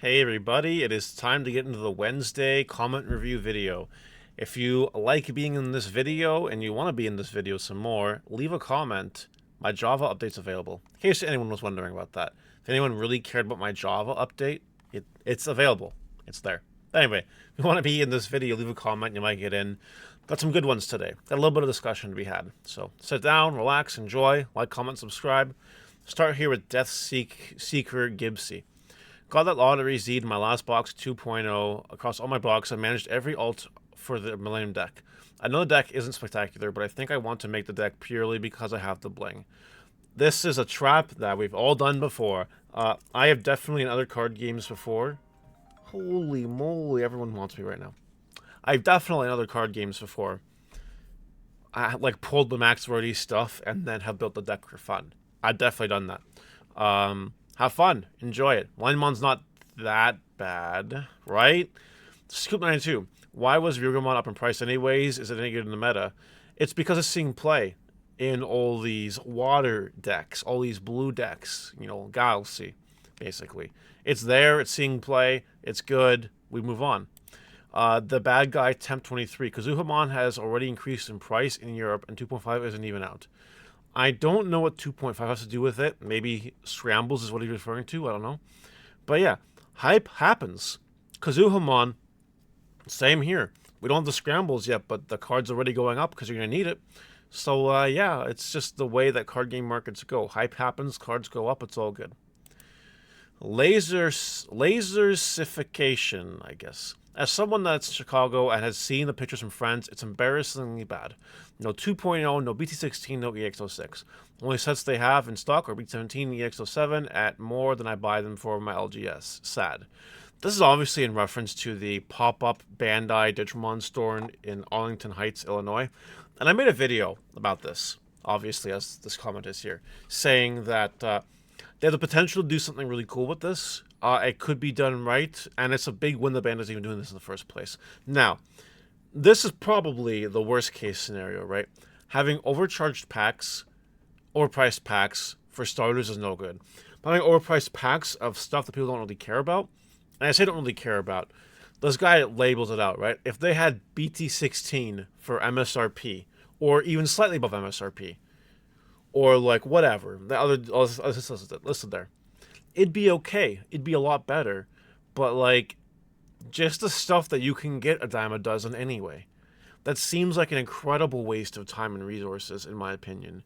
Hey everybody, it is time to get into the Wednesday comment review video. If you like being in this video and you want to be in this video some more, leave a comment. My Java update's available. In case anyone was wondering about that. If anyone really cared about my Java update, it's available. It's there. Anyway, if you want to be in this video, leave a comment, you might get in. Got some good ones today. Got a little bit of discussion to be had. So sit down, relax, enjoy, like, comment, subscribe. Start here with Seeker Gibbsy. Got that lottery Z'd in my last box 2.0. Across all my blocks, I managed every alt for the Millennium deck. I know the deck isn't spectacular, but I think I want to make the deck purely because I have the bling. This is a trap that we've all done before. I have definitely in other card games before. Holy moly, everyone wants me right now. I've definitely in other card games before. I like pulled the max rarity stuff and then have built the deck for fun. I've definitely done that. Have fun. Enjoy it. Linemon's not that bad, right? Scoop92. Why was Ryugamon up in price anyways? Is it any good in the meta? It's because it's seeing play in all these water decks, all these blue decks, Galaxy, basically. It's there, it's seeing play, it's good, we move on. The bad guy, Temp23. Kazuhamon has already increased in price in Europe, and 2.5 isn't even out. I don't know what 2.5 has to do with it. Maybe scrambles is what he's referring to. I don't know. But yeah, hype happens. Kazuhamon, same here. We don't have the scrambles yet, but the card's already going up because you're going to need it. So yeah, it's just the way that card game markets go. Hype happens, cards go up, it's all good. Lasersification, I guess. As someone that's in Chicago and has seen the pictures from friends, it's embarrassingly bad. No 2.0, no BT16, no EX06. Only sets they have in stock are BT17 and EX07 at more than I buy them for my LGS. Sad. This is obviously in reference to the pop-up Bandai Digimon store in Arlington Heights, Illinois. And I made a video about this, obviously, as this comment is here, saying that they have the potential to do something really cool with this. It could be done right, and it's a big win the Bandai's even doing this in the first place. Now, this is probably the worst case scenario, right? Having overpriced packs for starters is no good. But having overpriced packs of stuff that people don't really care about, and I say don't really care about, this guy labels it out, right? If they had BT16 for MSRP, or even slightly above MSRP, or like whatever, the other listed there, it'd be okay. It'd be a lot better. But like, just the stuff that you can get a dime a dozen anyway. That seems like an incredible waste of time and resources, in my opinion.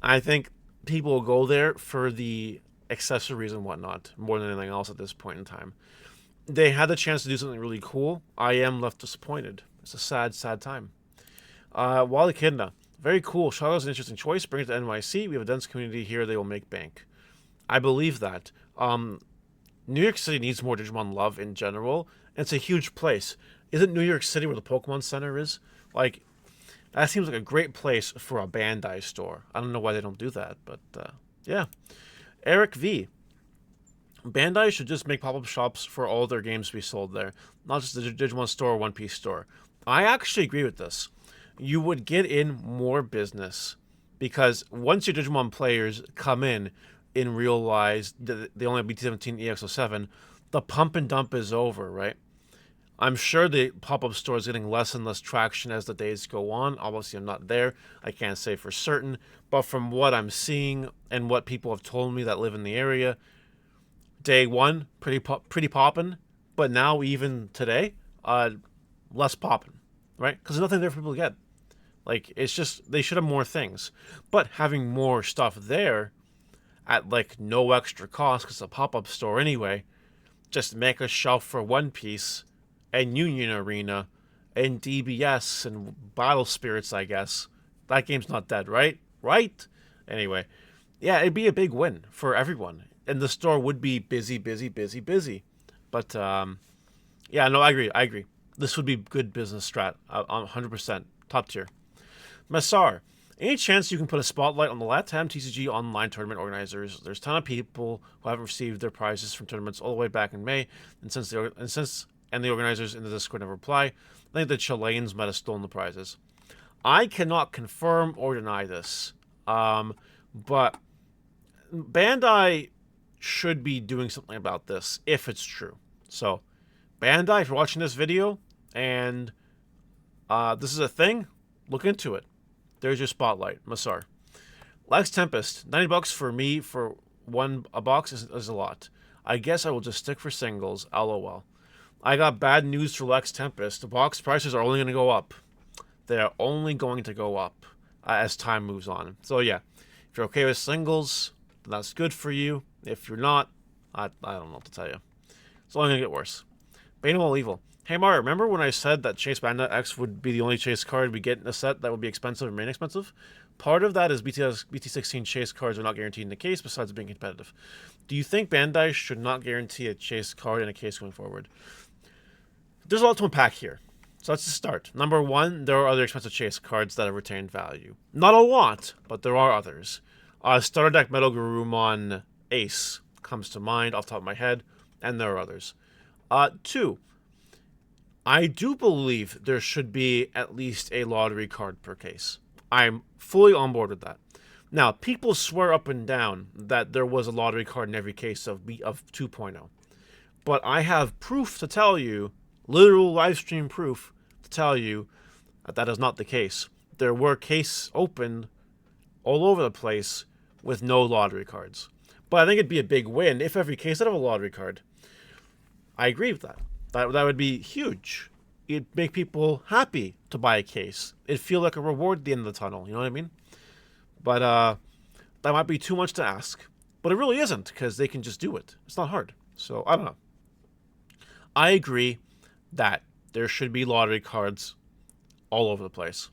I think people will go there for the accessories and whatnot more than anything else at this point in time. They had the chance to do something really cool. I am left disappointed. It's a sad, sad time. Wally Kidna. Very cool. Chicago's an interesting choice. Bring it to NYC. We have a dense community here. They will make bank. I believe that. New York City needs more Digimon love in general. And it's a huge place. Isn't New York City where the Pokemon Center is? Like, that seems like a great place for a Bandai store. I don't know why they don't do that, but yeah. Eric V. Bandai should just make pop-up shops for all their games to be sold there, not just the Digimon store or One Piece store. I actually agree with this. You would get in more business because once your Digimon players come in and realize that they only have BT17 EX07, the pump and dump is over, right? I'm sure the pop-up store is getting less and less traction as the days go on. Obviously, I'm not there. I can't say for certain. But from what I'm seeing and what people have told me that live in the area, day one, pretty poppin'. But now, even today, less poppin', right? Because there's nothing there for people to get. Like, it's just, they should have more things. But having more stuff there at, like, no extra cost, because it's a pop-up store anyway, just make a shelf for One Piece and Union Arena and DBS and Battle Spirits, I guess. That game's not dead, right? Right? Anyway, yeah, it'd be a big win for everyone. And the store would be busy, busy, busy, busy. But, yeah, no, I agree. This would be good business strat. 100%. Top tier. Massar. Any chance you can put a spotlight on the LATAM TCG online tournament organizers? There's a ton of people who haven't received their prizes from tournaments all the way back in May, and the organizers in the Discord never reply. I think the Chileans might have stolen the prizes. I cannot confirm or deny this, but Bandai should be doing something about this if it's true. So, Bandai, if you're watching this video and this is a thing, look into it. There's your spotlight, Masar. Lex Tempest, $90 for me for a box is a lot. I guess I will just stick for singles, lol. I got bad news for Lex Tempest. The box prices are only going to go up. They are only going to go up as time moves on. So yeah, if you're okay with singles, then that's good for you. If you're not, I don't know what to tell you. It's only going to get worse. Bane of All Evil. Hey Mario, remember when I said that Chase Bandit X would be the only Chase card we get in a set that would be expensive and remain expensive? Part of that is BT16 Chase cards are not guaranteed in the case, besides being competitive. Do you think Bandai should not guarantee a Chase card in a case going forward? There's a lot to unpack here. So let's just start. Number one, there are other expensive Chase cards that have retained value. Not a lot, but there are others. Starter Deck Metal Garurumon Ace comes to mind off the top of my head, and there are others. Two, I do believe there should be at least a lottery card per case. I'm fully on board with that. Now, people swear up and down that there was a lottery card in every case of 2.0. But I have proof to tell you, literal live stream proof to tell you that that is not the case. There were cases opened all over the place with no lottery cards. But I think it'd be a big win if every case did have a lottery card. I agree with that. That would be huge. It'd make people happy to buy a case. It'd feel like a reward at the end of the tunnel, you know what I mean? But that might be too much to ask. But it really isn't, because they can just do it. It's not hard. So, I don't know. I agree that there should be lottery cards all over the place.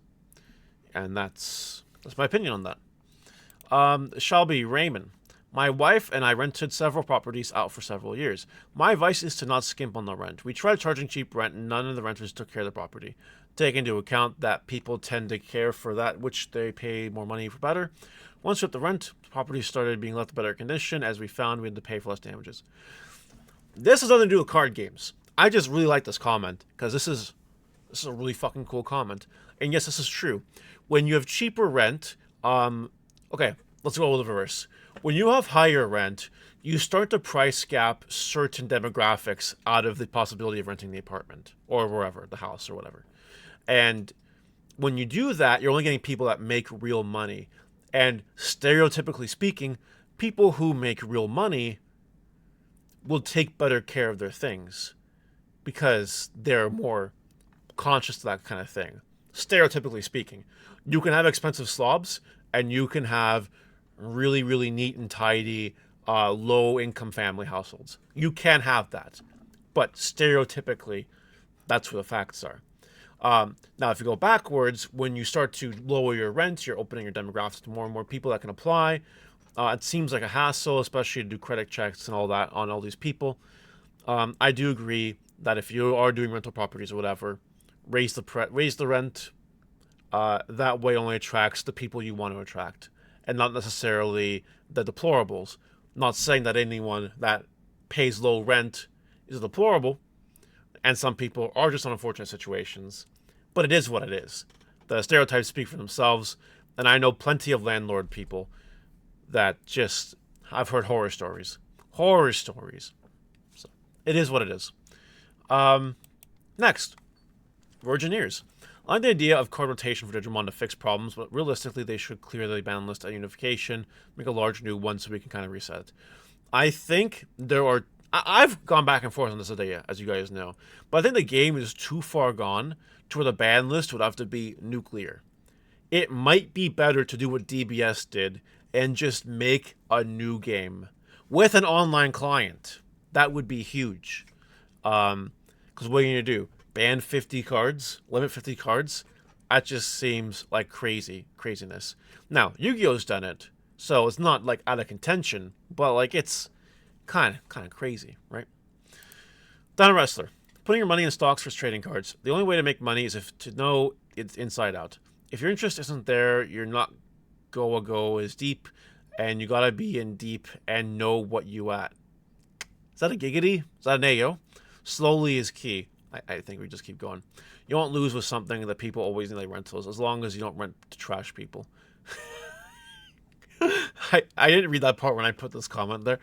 And that's my opinion on that. Shelby Raymond. My wife and I rented several properties out for several years. My advice is to not skimp on the rent. We tried charging cheap rent and none of the renters took care of the property. Take into account that people tend to care for that which they pay more money for better. Once we upped the rent, the property started being left in better condition as we found we had to pay for less damages. This has nothing to do with card games. I just really like this comment because this is a really fucking cool comment. And yes, this is true. When you have cheaper rent, okay, let's go with the reverse. When you have higher rent, you start to price gap certain demographics out of the possibility of renting the apartment or wherever, the house or whatever. And when you do that, you're only getting people that make real money. And stereotypically speaking, people who make real money will take better care of their things because they're more conscious of that kind of thing. Stereotypically speaking, you can have expensive slobs and you can have really, really neat and tidy, low-income family households. You can have that. But stereotypically, that's where the facts are. Now, if you go backwards, when you start to lower your rent, you're opening your demographics to more and more people that can apply. It seems like a hassle, especially to do credit checks and all that on all these people. I do agree that if you are doing rental properties or whatever, raise the rent. That way only attracts the people you want to attract, and not necessarily the deplorables. Not saying that anyone that pays low rent is a deplorable, and some people are just in unfortunate situations, but it is what it is. The stereotypes speak for themselves, and I know plenty of landlord people that just, I've heard horror stories. Horror stories. So, it is what it is. Next, Virgineers. I like the idea of card rotation for Digimon to fix problems, but realistically they should clear the ban list at unification, make a large new one so we can kind of reset it. I think there are... I've gone back and forth on this idea, as you guys know, but I think the game is too far gone to where the ban list would have to be nuclear. It might be better to do what DBS did and just make a new game with an online client. That would be huge. Because what are you going to do? Ban 50 cards? Limit 50 cards? That just seems like craziness. Now, Yu-Gi-Oh's done it, so it's not like out of contention, but like it's kind of crazy, right? Donna Wrestler. Putting your money in stocks for trading cards. The only way to make money is to know it's inside out. If your interest isn't there, you're not go as deep, and you gotta be in deep and know what you at. Is that a giggity? Is that an Ayo? Slowly is key. I think we just keep going. You won't lose with something that people always need, like rentals, as long as you don't rent to trash people. I didn't read that part when I put this comment there.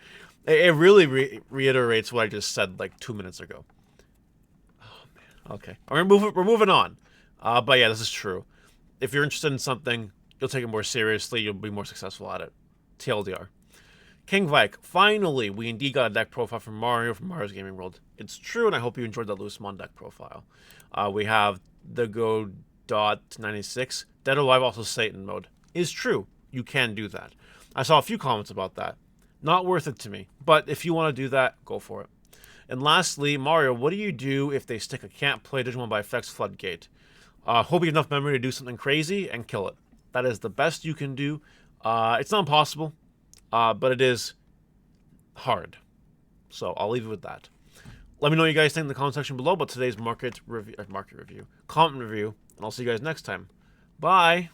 It really reiterates what I just said like 2 minutes ago. Okay, we're moving on. But yeah, this is true. If you're interested in something, you'll take it more seriously. You'll be more successful at it. TLDR. King Vike, finally, we indeed got a deck profile from Mario from Mario's Gaming World. It's true, and I hope you enjoyed that Loose deck profile. We have the Go Dot 96. Dead or Alive also Satan mode. Is true. You can do that. I saw a few comments about that. Not worth it to me. But if you want to do that, go for it. And lastly, Mario, what do you do if they stick a can't play Digimon by effects floodgate? Hope you have enough memory to do something crazy and kill it. That is the best you can do. It's not impossible, but it is hard. So I'll leave it with that. Let me know what you guys think in the comment section below about today's comment review, and I'll see you guys next time. Bye!